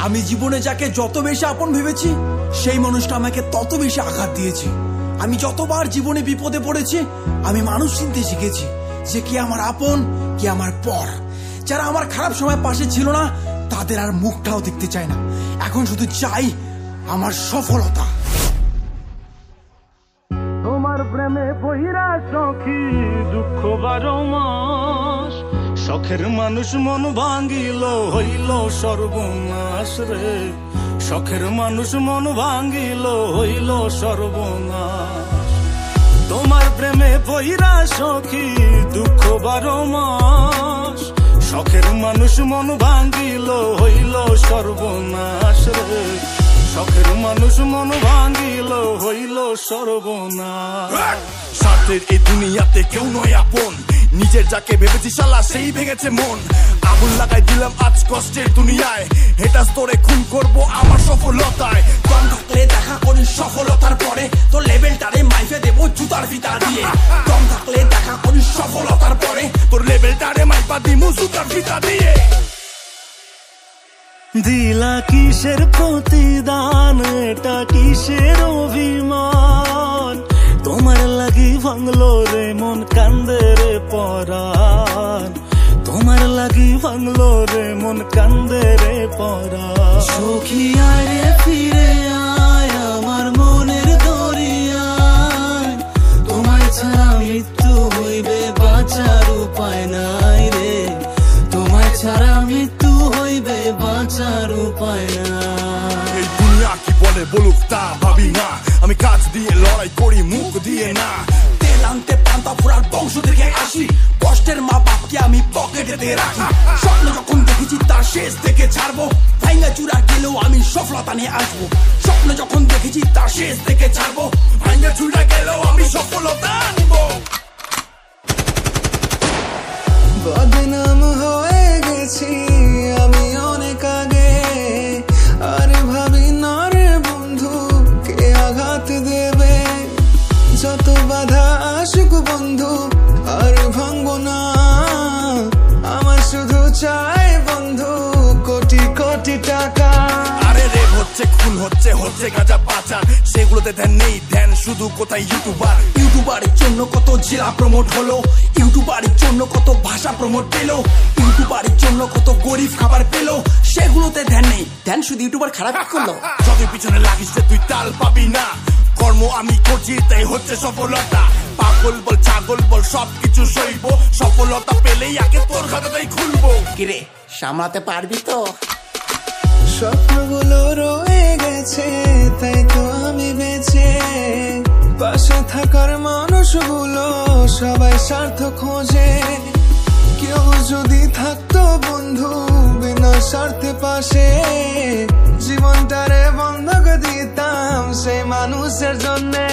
আমি জীবনে যাকে যত বেশি আপন ভেবেছি সেই মানুষটা আমাকে তত বেশি আঘাত দিয়েছে। আমি যতবার জীবনে বিপদে পড়েছি আমি মানুষ চিনতে শিখেছি যে কি আমার আপন কি আমার পর। যারা আমার খারাপ সময় পাশে ছিল না তাদের আর মুখটাও দেখতে চাই না, এখন শুধু চাই আমার সফলতা। তোমার প্রেমে বহিরা সখী দুঃখ 12 মাস, শখের মানুষ মন ভাঙ্গিল হইল সর্বনাশ রে, শখের মানুষ মন ভাঙ্গিল হইল সর্বনাশ। তোমার প্রেমে বহিরা সখী দুঃখ 12 মাস, শখের মানুষ মন ভাঙ্গিল হইল সর্বনাশ রে, শখের মানুষ মন ভাঙ্গিল হইল সর্বনাশ। স্বার্থের এই দুনিয়াতে কেউ নয় আপন, নিজের যাকে ভেবেছি শালা সেই ভেঙেছে মন। আগুন লাগাই দিলাম আজ কষ্টের দুনিয়ায়, এটা স্তরে খুন করবো আমার সফলতায়। দম থাকলে দেখা করি সফলতার পরে, তোর লেভেলটারে মাইফে দেবো জুতার ফিতা দিয়ে। দম থাকলে দেখা করি সফলতার পরে, তোর লেভেলটারে মাইপা দিমু জুতার ফিতা দিয়ে। দিলা কিসের প্রতিদান, এটা কিসের অভিমান, তোমার লাগি ভাঙলো রে মন কান্দে রে পরাণ, তোমার লাগি ভাঙলো রে মন কান্দে রে পরাণ। সখী আয় রে ফিরে আয় আমার মনের দরিয়ায়, তোমায় ছাড়া মৃত্যু হইবে বাঁচার উপায় নাই রে, তোমায় ছাড়া মৃত্যু হইবে বাঁচার উপায় নাই। এই দুনিয়া কি বলে বলুক তা ভাবি না, আমি কাজ দিয়ে লড়াই করি মুখ দিয়ে না। তেল আনতে পান্তা ফুরার বংশ থেকে আসি, কষ্টের মা বাপকে আমি পকেটেতে রাখি। স্বপ্ন যখন দেখেছি তার শেষ থেকে ছাড়বো, ভাঙ্গা চূড়া গেলেও আমি সফলতা নিয়ে আসবো। স্বপ্ন যখন দেখেছি তার শেষ থেকে ছাড়বো, ভাঙ্গা চূড়া গেলেও আমি সফলতা আনবো। বদনাম হয়ে গেছি আমি অনেক আগে, আর ভাবি না রে বন্ধু কে আঘাত দেবে, যত বাধা আসুক বন্ধু আর ভাঙবো না, আমার শুধু চাই বন্ধু কোটি কোটি টাকা। আরে রেপ হচ্ছে খুন হচ্ছে হচ্ছে গাঁজা পাচার, সেগুলোতে ধ্যান নেই, ধ্যান শুধু কোথায় ইউটিউবার। ইউটিউবারের জন্য কত জেলা প্রমোট হলো, ইউটিউবারের জন্য কত ভাষা প্রমোট পেলো, ইউটিউবারের জন্য কত গরিব খাবার পেলো, সেগুলোতে ধ্যান নেই, ধ্যান শুধু ইউটিউবার খারাপ করলো। যতই পিছনে লাগিস তুই তাল পাবি না, কর্ম আমি করছি তাই হচ্ছে সফলতা। পাগল বল ছাগল বল সবকিছু সইব, সফলতা পেলেই আগে তোর খাতাটাই খুলবো। কিরে সামলাতে পারবি তো? স্বপ্নগুলো রয়ে গেছে তাই তো আমি বেঁচে, পাশে থাকার মানুষগুলো সবাই স্বার্থ খোঁজে, কেউ যদি থাকতো বন্ধু বিনা স্বার্থে পাশে, জীবনটারে বন্ধক দিতাম সেই মানুষের জন্যে।